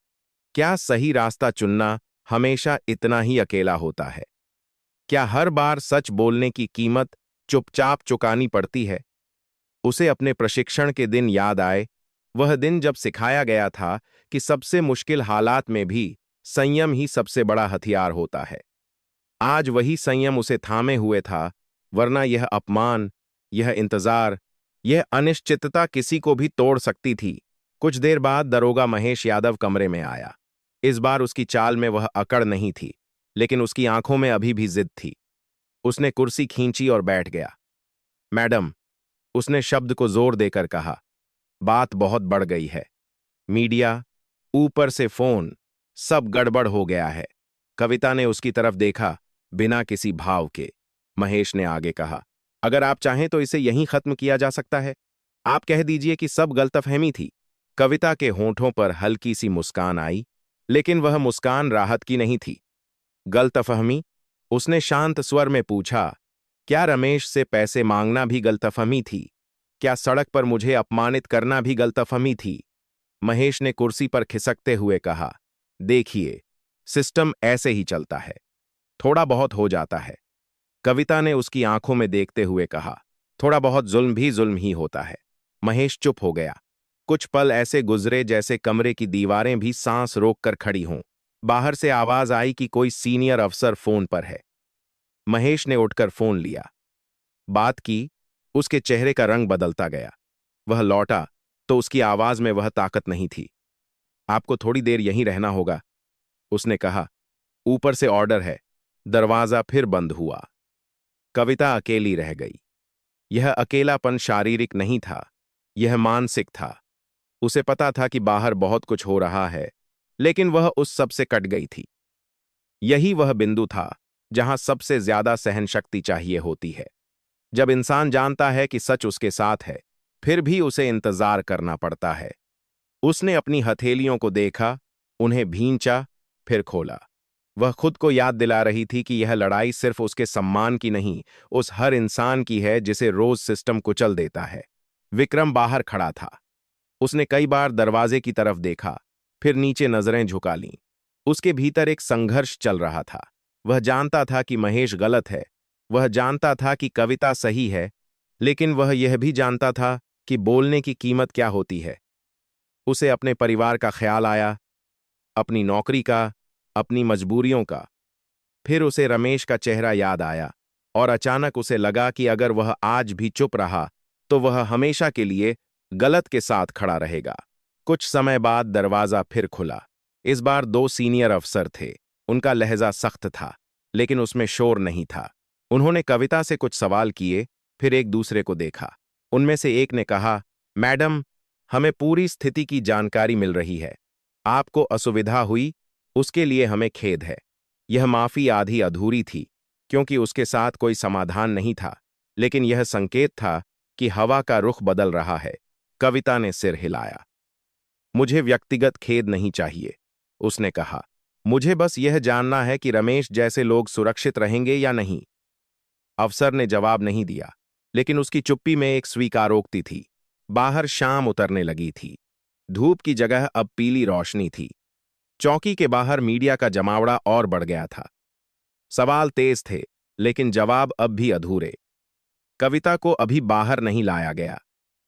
क्या सही रास्ता चुनना हमेशा इतना ही अकेला होता है? क्या हर बार सच बोलने की कीमत चुपचाप चुकानी पड़ती है? उसे अपने प्रशिक्षण के दिन याद आए, वह दिन जब सिखाया गया था कि सबसे मुश्किल हालात में भी संयम ही सबसे बड़ा हथियार होता है। आज वही संयम उसे थामे हुए था, वरना यह अपमान, यह इंतजार, यह अनिश्चितता किसी को भी तोड़ सकती थी। कुछ देर बाद दरोगा महेश यादव कमरे में आया। इस बार उसकी चाल में वह अकड़ नहीं थी, लेकिन उसकी आंखों में अभी भी जिद थी। उसने कुर्सी खींची और बैठ गया। मैडम, उसने शब्द को जोर देकर कहा, बात बहुत बढ़ गई है। मीडिया, ऊपर से फोन, सब गड़बड़ हो गया है। कविता ने उसकी तरफ देखा, बिना किसी भाव के। महेश ने आगे कहा, अगर आप चाहें तो इसे यहीं खत्म किया जा सकता है। आप कह दीजिए कि सब गलतफहमी थी। कविता के होंठों पर हल्की सी मुस्कान आई, लेकिन वह मुस्कान राहत की नहीं थी। गलतफहमी? उसने शांत स्वर में पूछा, क्या रमेश से पैसे मांगना भी गलतफहमी थी? क्या सड़क पर मुझे अपमानित करना भी गलतफहमी थी? महेश ने कुर्सी पर खिसकते हुए कहा, देखिए, सिस्टम ऐसे ही चलता है, थोड़ा बहुत हो जाता है। कविता ने उसकी आंखों में देखते हुए कहा, थोड़ा बहुत जुल्म भी जुल्म ही होता है। महेश चुप हो गया। कुछ पल ऐसे गुजरे जैसे कमरे की दीवारें भी सांस रोककर खड़ी हों। बाहर से आवाज आई कि कोई सीनियर अफसर फोन पर है। महेश ने उठकर फोन लिया, बात की। उसके चेहरे का रंग बदलता गया। वह लौटा तो उसकी आवाज में वह ताकत नहीं थी। आपको थोड़ी देर यहीं रहना होगा, उसने कहा। ऊपर से ऑर्डर है। दरवाजा फिर बंद हुआ। कविता अकेली रह गई। यह अकेलापन शारीरिक नहीं था, यह मानसिक था। उसे पता था कि बाहर बहुत कुछ हो रहा है, लेकिन वह उस सब से कट गई थी। यही वह बिंदु था जहां सबसे ज्यादा सहनशक्ति चाहिए होती है। जब इंसान जानता है कि सच उसके साथ है, फिर भी उसे इंतजार करना पड़ता है। उसने अपनी हथेलियों को देखा, उन्हें भींचा, फिर खोला। वह खुद को याद दिला रही थी कि यह लड़ाई सिर्फ उसके सम्मान की नहीं, उस हर इंसान की है जिसे रोज सिस्टम कुचल देता है। विक्रम बाहर खड़ा था। उसने कई बार दरवाजे की तरफ देखा, फिर नीचे नजरें झुका लीं। उसके भीतर एक संघर्ष चल रहा था। वह जानता था कि महेश गलत है, वह जानता था कि कविता सही है, लेकिन वह यह भी जानता था कि बोलने की कीमत क्या होती है। उसे अपने परिवार का ख्याल आया, अपनी नौकरी का, अपनी मजबूरियों का। फिर उसे रमेश का चेहरा याद आया, और अचानक उसे लगा कि अगर वह आज भी चुप रहा तो वह हमेशा के लिए गलत के साथ खड़ा रहेगा। कुछ समय बाद दरवाजा फिर खुला। इस बार दो सीनियर अफसर थे। उनका लहजा सख्त था, लेकिन उसमें शोर नहीं था। उन्होंने कविता से कुछ सवाल किए, फिर एक दूसरे को देखा। उनमें से एक ने कहा, मैडम, हमें पूरी स्थिति की जानकारी मिल रही है। आपको असुविधा हुई, उसके लिए हमें खेद है। यह माफी आधी अधूरी थी, क्योंकि उसके साथ कोई समाधान नहीं था, लेकिन यह संकेत था कि हवा का रुख बदल रहा है। कविता ने सिर हिलाया। मुझे व्यक्तिगत खेद नहीं चाहिए, उसने कहा। मुझे बस यह जानना है कि रमेश जैसे लोग सुरक्षित रहेंगे या नहीं। अफसर ने जवाब नहीं दिया, लेकिन उसकी चुप्पी में एक स्वीकारोक्ति थी। बाहर शाम उतरने लगी थी। धूप की जगह अब पीली रोशनी थी। चौकी के बाहर मीडिया का जमावड़ा और बढ़ गया था। सवाल तेज थे, लेकिन जवाब अब भी अधूरे। कविता को अभी बाहर नहीं लाया गया।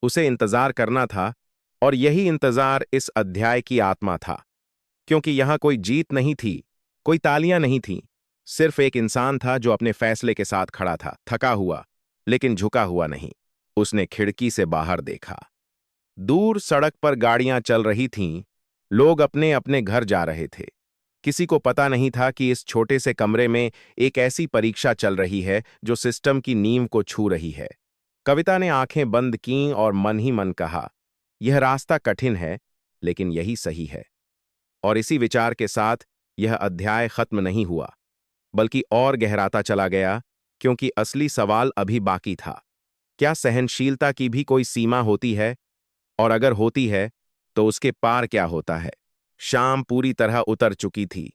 उसे इंतजार करना था, और यही इंतजार इस अध्याय की आत्मा था। क्योंकि यहां कोई जीत नहीं थी, कोई तालियां नहीं थीं, सिर्फ एक इंसान था जो अपने फैसले के साथ खड़ा था, थका हुआ, लेकिन झुका हुआ नहीं। उसने खिड़की से बाहर देखा। दूर सड़क पर गाड़ियां चल रही थीं, लोग अपने अपने घर जा रहे थे। किसी को पता नहीं था कि इस छोटे से कमरे में एक ऐसी परीक्षा चल रही है जो सिस्टम की नींव को छू रही है। कविता ने आंखें बंद कीं और मन ही मन कहा, यह रास्ता कठिन है, लेकिन यही सही है। और इसी विचार के साथ यह अध्याय खत्म नहीं हुआ, बल्कि और गहराता चला गया, क्योंकि असली सवाल अभी बाकी था। क्या सहनशीलता की भी कोई सीमा होती है? और अगर होती है, तो उसके पार क्या होता है? शाम पूरी तरह उतर चुकी थी,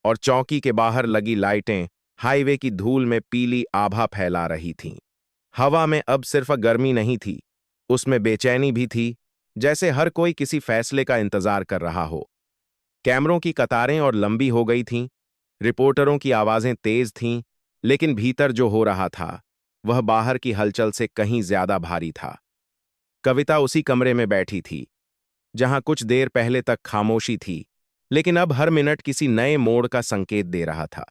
और चौकी के बाहर लगी लाइटें हाईवे की धूल में पीली आभा फैला रही थीं। हवा में अब सिर्फ गर्मी नहीं थी, उसमें बेचैनी भी थी, जैसे हर कोई किसी फैसले का इंतजार कर रहा हो। कैमरों की कतारें और लंबी हो गई थीं, रिपोर्टरों की आवाजें तेज थीं, लेकिन भीतर जो हो रहा था, वह बाहर की हलचल से कहीं ज्यादा भारी था। कविता उसी कमरे में बैठी थी, जहां कुछ देर पहले तक खामोशी थी, लेकिन अब हर मिनट किसी नए मोड़ का संकेत दे रहा था।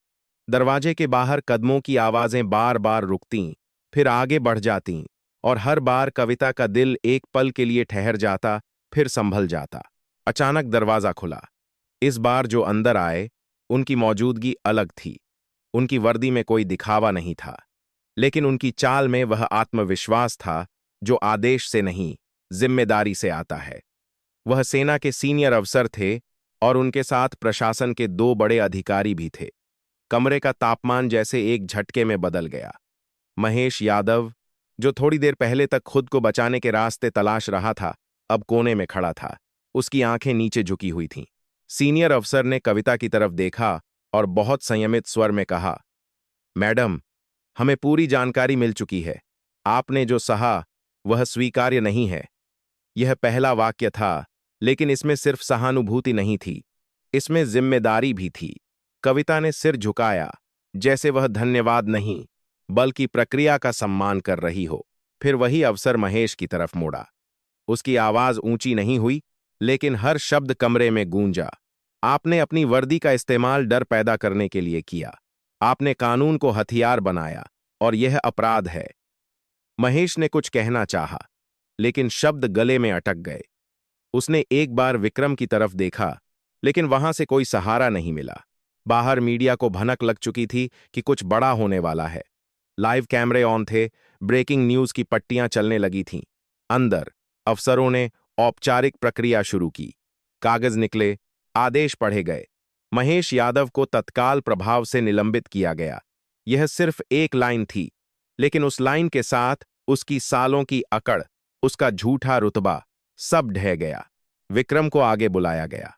दरवाजे के बाहर कदमों की आवाजें बार बार रुकतीं, फिर आगे बढ़ जातीं, और हर बार कविता का दिल एक पल के लिए ठहर जाता, फिर संभल जाता। अचानक दरवाजा खुला। इस बार जो अंदर आए, उनकी मौजूदगी अलग थी। उनकी वर्दी में कोई दिखावा नहीं था, लेकिन उनकी चाल में वह आत्मविश्वास था जो आदेश से नहीं, जिम्मेदारी से आता है। वह सेना के सीनियर अफसर थे और उनके साथ प्रशासन के 2 बड़े अधिकारी भी थे। कमरे का तापमान जैसे एक झटके में बदल गया। महेश यादव, जो थोड़ी देर पहले तक खुद को बचाने के रास्ते तलाश रहा था, अब कोने में खड़ा था। उसकी आंखें नीचे झुकी हुई थीं। सीनियर अफसर ने कविता की तरफ देखा और बहुत संयमित स्वर में कहा, मैडम, हमें पूरी जानकारी मिल चुकी है। आपने जो सहा वह स्वीकार्य नहीं है। यह पहला वाक्य था, लेकिन इसमें सिर्फ सहानुभूति नहीं थी, इसमें जिम्मेदारी भी थी। कविता ने सिर झुकाया, जैसे वह धन्यवाद नहीं, बल्कि प्रक्रिया का सम्मान कर रही हो। फिर वही अफसर महेश की तरफ मुड़ा। उसकी आवाज ऊंची नहीं हुई, लेकिन हर शब्द कमरे में गूंजा। आपने अपनी वर्दी का इस्तेमाल डर पैदा करने के लिए किया। आपने कानून को हथियार बनाया, और यह अपराध है। महेश ने कुछ कहना चाहा, लेकिन शब्द गले में अटक गए। उसने एक बार विक्रम की तरफ देखा, लेकिन वहां से कोई सहारा नहीं मिला। बाहर मीडिया को भनक लग चुकी थी कि कुछ बड़ा होने वाला है। लाइव कैमरे ऑन थे, ब्रेकिंग न्यूज की पट्टियां चलने लगी थीं। अंदर अफसरों ने औपचारिक प्रक्रिया शुरू की। कागज निकले, आदेश पढ़े गए। महेश यादव को तत्काल प्रभाव से निलंबित किया गया। यह सिर्फ एक लाइन थी, लेकिन उस लाइन के साथ उसकी सालों की अकड़, उसका झूठा रुतबा, सब ढह गया। विक्रम को आगे बुलाया गया।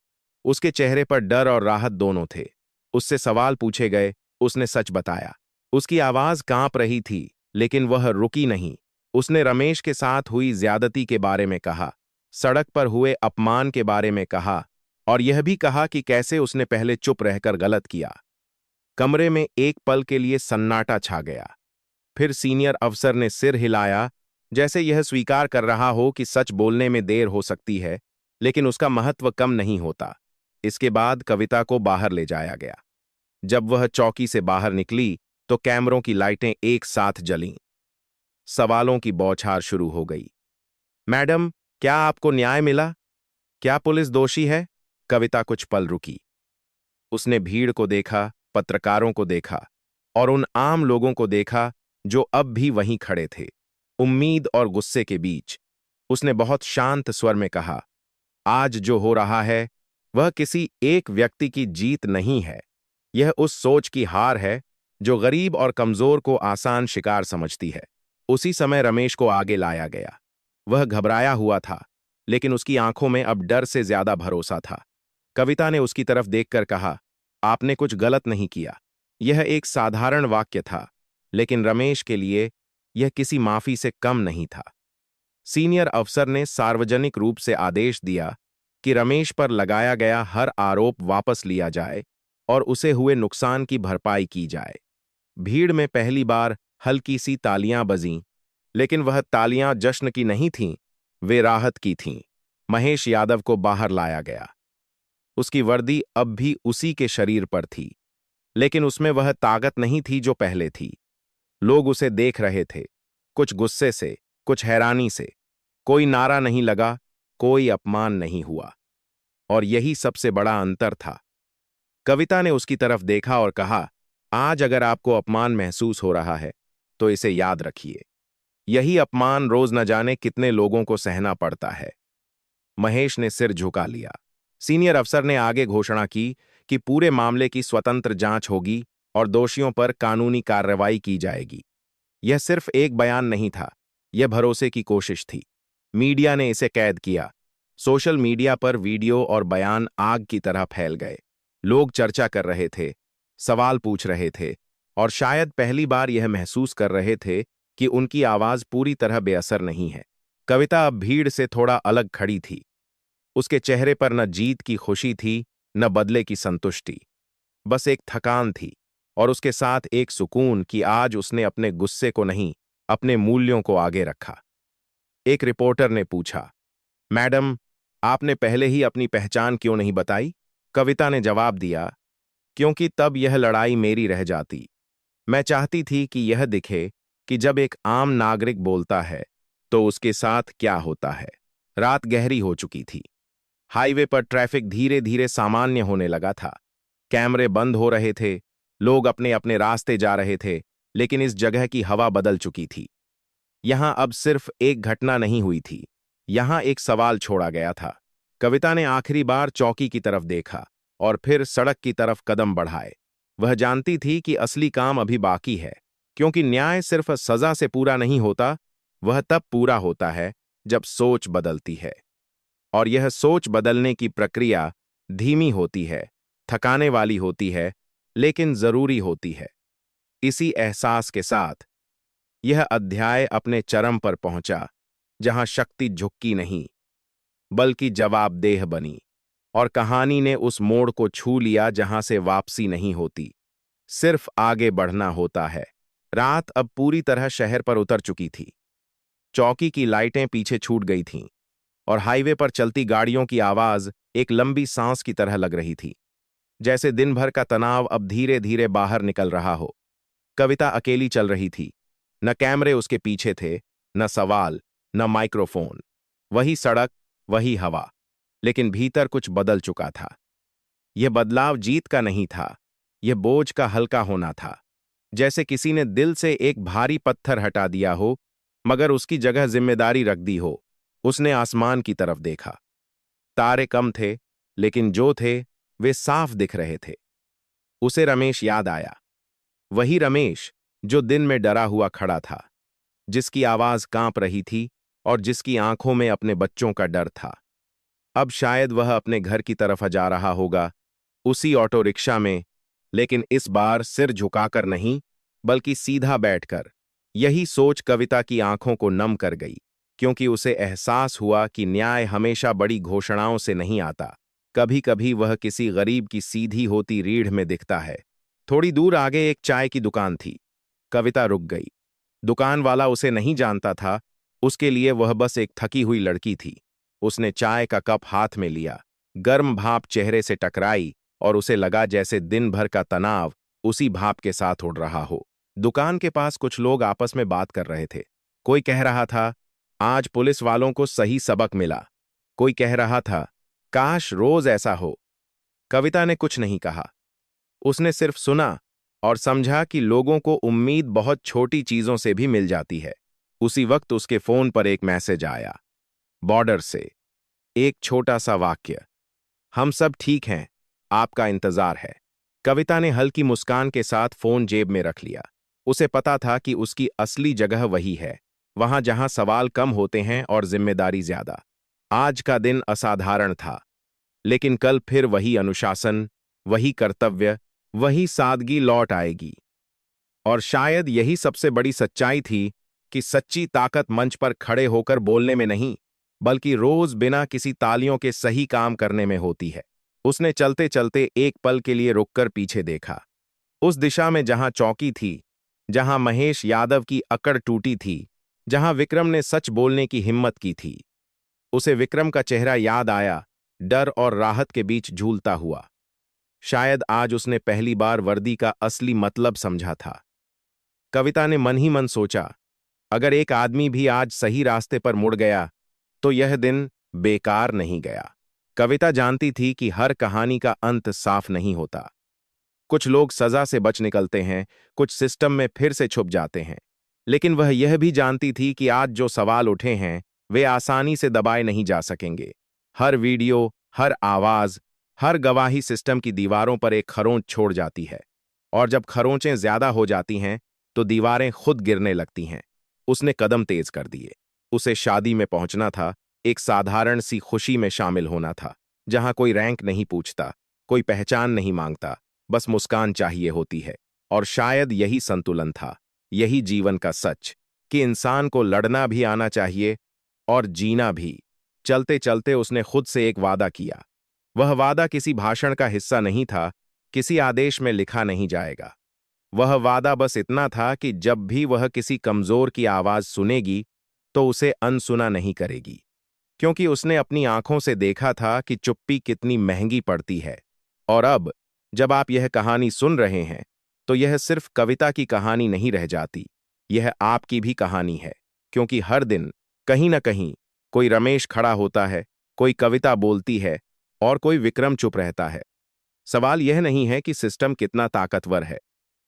उसके चेहरे पर डर और राहत दोनों थे। उससे सवाल पूछे गए, उसने सच बताया। उसकी आवाज कांप रही थी, लेकिन वह रुकी नहीं। उसने रमेश के साथ हुई ज्यादती के बारे में कहा, सड़क पर हुए अपमान के बारे में कहा, और यह भी कहा कि कैसे उसने पहले चुप रहकर गलत किया। कमरे में एक पल के लिए सन्नाटा छा गया। फिर सीनियर अफसर ने सिर हिलाया, जैसे यह स्वीकार कर रहा हो कि सच बोलने में देर हो सकती है, लेकिन उसका महत्व कम नहीं होता। इसके बाद कविता को बाहर ले जाया गया। जब वह चौकी से बाहर निकली, तो कैमरों की लाइटें एक साथ जलीं। सवालों की बौछार शुरू हो गई। मैडम, क्या आपको न्याय मिला? क्या पुलिस दोषी है? कविता कुछ पल रुकी। उसने भीड़ को देखा, पत्रकारों को देखा, और उन आम लोगों को देखा जो अब भी वहीं खड़े थे, उम्मीद और गुस्से के बीच। उसने बहुत शांत स्वर में कहा, आज जो हो रहा है वह किसी एक व्यक्ति की जीत नहीं है। यह उस सोच की हार है जो गरीब और कमजोर को आसान शिकार समझती है। उसी समय रमेश को आगे लाया गया। वह घबराया हुआ था, लेकिन उसकी आंखों में अब डर से ज्यादा भरोसा था। कविता ने उसकी तरफ देखकर कहा, आपने कुछ गलत नहीं किया। यह एक साधारण वाक्य था, लेकिन रमेश के लिए यह किसी माफी से कम नहीं था। सीनियर अफसर ने सार्वजनिक रूप से आदेश दिया कि रमेश पर लगाया गया हर आरोप वापस लिया जाए और उसे हुए नुकसान की भरपाई की जाए। भीड़ में पहली बार हल्की सी तालियां बजीं, लेकिन वह तालियां जश्न की नहीं थीं, वे राहत की थीं। महेश यादव को बाहर लाया गया। उसकी वर्दी अब भी उसी के शरीर पर थी, लेकिन उसमें वह ताकत नहीं थी जो पहले थी। लोग उसे देख रहे थे, कुछ गुस्से से, कुछ हैरानी से। कोई नारा नहीं लगा, कोई अपमान नहीं हुआ। और यही सबसे बड़ा अंतर था। कविता ने उसकी तरफ देखा और कहा, आज अगर आपको अपमान महसूस हो रहा है, तो इसे याद रखिए। यही अपमान रोज न जाने कितने लोगों को सहना पड़ता है। महेश ने सिर झुका लिया। सीनियर अफसर ने आगे घोषणा की कि पूरे मामले की स्वतंत्र जांच होगी और दोषियों पर कानूनी कार्रवाई की जाएगी। यह सिर्फ एक बयान नहीं था, यह भरोसे की कोशिश थी। मीडिया ने इसे कैद किया। सोशल मीडिया पर वीडियो और बयान आग की तरह फैल गए। लोग चर्चा कर रहे थे, सवाल पूछ रहे थे, और शायद पहली बार यह महसूस कर रहे थे कि उनकी आवाज पूरी तरह बेअसर नहीं है। कविता अब भीड़ से थोड़ा अलग खड़ी थी। उसके चेहरे पर न जीत की खुशी थी, न बदले की संतुष्टि। बस एक थकान थी, और उसके साथ एक सुकून कि आज उसने अपने गुस्से को नहीं, अपने मूल्यों को आगे रखा। एक रिपोर्टर ने पूछा, मैडम, आपने पहले ही अपनी पहचान क्यों नहीं बताई? कविता ने जवाब दिया, क्योंकि तब यह लड़ाई मेरी रह जाती। मैं चाहती थी कि यह दिखे कि जब एक आम नागरिक बोलता है तो उसके साथ क्या होता है। रात गहरी हो चुकी थी। हाईवे पर ट्रैफिक धीरे धीरे सामान्य होने लगा था। कैमरे बंद हो रहे थे, लोग अपने अपने रास्ते जा रहे थे, लेकिन इस जगह की हवा बदल चुकी थी। यहां अब सिर्फ एक घटना नहीं हुई थी, यहां एक सवाल छोड़ा गया था। कविता ने आखिरी बार चौकी की तरफ देखा और फिर सड़क की तरफ कदम बढ़ाए। वह जानती थी कि असली काम अभी बाकी है, क्योंकि न्याय सिर्फ सजा से पूरा नहीं होता, वह तब पूरा होता है जब सोच बदलती है। और यह सोच बदलने की प्रक्रिया धीमी होती है, थकाने वाली होती है, लेकिन जरूरी होती है। इसी एहसास के साथ यह अध्याय अपने चरम पर पहुंचा, जहां शक्ति झुक्की नहीं, बल्कि जवाबदेह बनी, और कहानी ने उस मोड़ को छू लिया जहां से वापसी नहीं होती, सिर्फ आगे बढ़ना होता है। रात अब पूरी तरह शहर पर उतर चुकी थी। चौकी की लाइटें पीछे छूट गई थीं, और हाईवे पर चलती गाड़ियों की आवाज एक लंबी सांस की तरह लग रही थी, जैसे दिन भर का तनाव अब धीरे धीरे बाहर निकल रहा हो। कविता अकेली चल रही थी। न कैमरे उसके पीछे थे, न सवाल, न माइक्रोफोन। वही सड़क, वही हवा, लेकिन भीतर कुछ बदल चुका था। यह बदलाव जीत का नहीं था, यह बोझ का हल्का होना था। जैसे किसी ने दिल से एक भारी पत्थर हटा दिया हो, मगर उसकी जगह जिम्मेदारी रख दी हो। उसने आसमान की तरफ देखा। तारे कम थे, लेकिन जो थे वे साफ दिख रहे थे। उसे रमेश याद आया। वही रमेश जो दिन में डरा हुआ खड़ा था, जिसकी आवाज कांप रही थी और जिसकी आंखों में अपने बच्चों का डर था। अब शायद वह अपने घर की तरफ जा रहा होगा, उसी ऑटो रिक्शा में, लेकिन इस बार सिर झुकाकर नहीं, बल्कि सीधा बैठकर। यही सोच कविता की आंखों को नम कर गई, क्योंकि उसे एहसास हुआ कि न्याय हमेशा बड़ी घोषणाओं से नहीं आता। कभी कभी वह किसी गरीब की सीधी होती रीढ़ में दिखता है। थोड़ी दूर आगे एक चाय की दुकान थी। कविता रुक गई। दुकान वाला उसे नहीं जानता था, उसके लिए वह बस एक थकी हुई लड़की थी। उसने चाय का कप हाथ में लिया, गर्म भाप चेहरे से टकराई और उसे लगा जैसे दिन भर का तनाव उसी भाप के साथ उड़ रहा हो। दुकान के पास कुछ लोग आपस में बात कर रहे थे। कोई कह रहा था, आज पुलिस वालों को सही सबक मिला। कोई कह रहा था, काश रोज ऐसा हो। कविता ने कुछ नहीं कहा। उसने सिर्फ सुना और समझा कि लोगों को उम्मीद बहुत छोटी चीजों से भी मिल जाती है। उसी वक्त उसके फोन पर एक मैसेज आया, बॉर्डर से। एक छोटा सा वाक्य, हम सब ठीक हैं, आपका इंतजार है। कविता ने हल्की मुस्कान के साथ फोन जेब में रख लिया। उसे पता था कि उसकी असली जगह वही है, वहां जहां सवाल कम होते हैं और जिम्मेदारी ज्यादा। आज का दिन असाधारण था, लेकिन कल फिर वही अनुशासन, वही कर्तव्य, वही सादगी लौट आएगी। और शायद यही सबसे बड़ी सच्चाई थी कि सच्ची ताकत मंच पर खड़े होकर बोलने में नहीं, बल्कि रोज बिना किसी तालियों के सही काम करने में होती है। उसने चलते चलते एक पल के लिए रुककर पीछे देखा। उस दिशा में जहां चौकी थी, जहां महेश यादव की अकड़ टूटी थी, जहां विक्रम ने सच बोलने की हिम्मत की थी। उसे विक्रम का चेहरा याद आया, डर और राहत के बीच झूलता हुआ। शायद आज उसने पहली बार वर्दी का असली मतलब समझा था। कविता ने मन ही मन सोचा, अगर एक आदमी भी आज सही रास्ते पर मुड़ गया, तो यह दिन बेकार नहीं गया। कविता जानती थी कि हर कहानी का अंत साफ नहीं होता। कुछ लोग सजा से बच निकलते हैं, कुछ सिस्टम में फिर से छुप जाते हैं। लेकिन वह यह भी जानती थी कि आज जो सवाल उठे हैं, वे आसानी से दबाए नहीं जा सकेंगे। हर वीडियो, हर आवाज, हर गवाही सिस्टम की दीवारों पर एक खरोंच छोड़ जाती है। और जब खरोंचें ज्यादा हो जाती हैं, तो दीवारें खुद गिरने लगती हैं। उसने कदम तेज कर दिए। उसे शादी में पहुंचना था, एक साधारण सी खुशी में शामिल होना था, जहां कोई रैंक नहीं पूछता, कोई पहचान नहीं मांगता, बस मुस्कान चाहिए होती है। और शायद यही संतुलन था, यही जीवन का सच, कि इंसान को लड़ना भी आना चाहिए और जीना भी। चलते चलते उसने खुद से एक वादा किया। वह वादा किसी भाषण का हिस्सा नहीं था, किसी आदेश में लिखा नहीं जाएगा। वह वादा बस इतना था कि जब भी वह किसी कमजोर की आवाज सुनेगी, तो उसे अनसुना नहीं करेगी। क्योंकि उसने अपनी आंखों से देखा था कि चुप्पी कितनी महंगी पड़ती है। और अब जब आप यह कहानी सुन रहे हैं, तो यह सिर्फ कविता की कहानी नहीं रह जाती, यह आपकी भी कहानी है। क्योंकि हर दिन कहीं न कहीं कोई रमेश खड़ा होता है, कोई कविता बोलती है और कोई विक्रम चुप रहता है। सवाल यह नहीं है कि सिस्टम कितना ताकतवर है,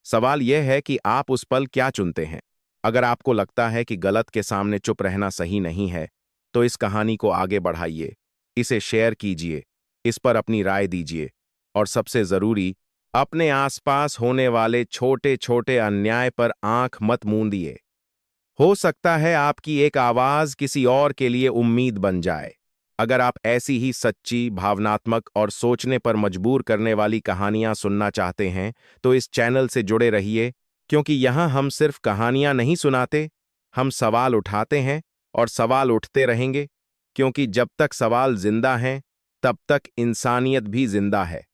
सवाल यह है कि आप उस पल क्या चुनते हैं। अगर आपको लगता है कि गलत के सामने चुप रहना सही नहीं है, तो इस कहानी को आगे बढ़ाइए, इसे शेयर कीजिए, इस पर अपनी राय दीजिए, और सबसे जरूरी, अपने आसपास होने वाले छोटे छोटे अन्याय पर आंख मत मूंदिए। हो सकता है आपकी एक आवाज किसी और के लिए उम्मीद बन जाए। अगर आप ऐसी ही सच्ची, भावनात्मक और सोचने पर मजबूर करने वाली कहानियां सुनना चाहते हैं, तो इस चैनल से जुड़े रहिए, क्योंकि यहां हम सिर्फ कहानियां नहीं सुनाते, हम सवाल उठाते हैं और सवाल उठते रहेंगे, क्योंकि जब तक सवाल जिंदा हैं, तब तक इंसानियत भी जिंदा है।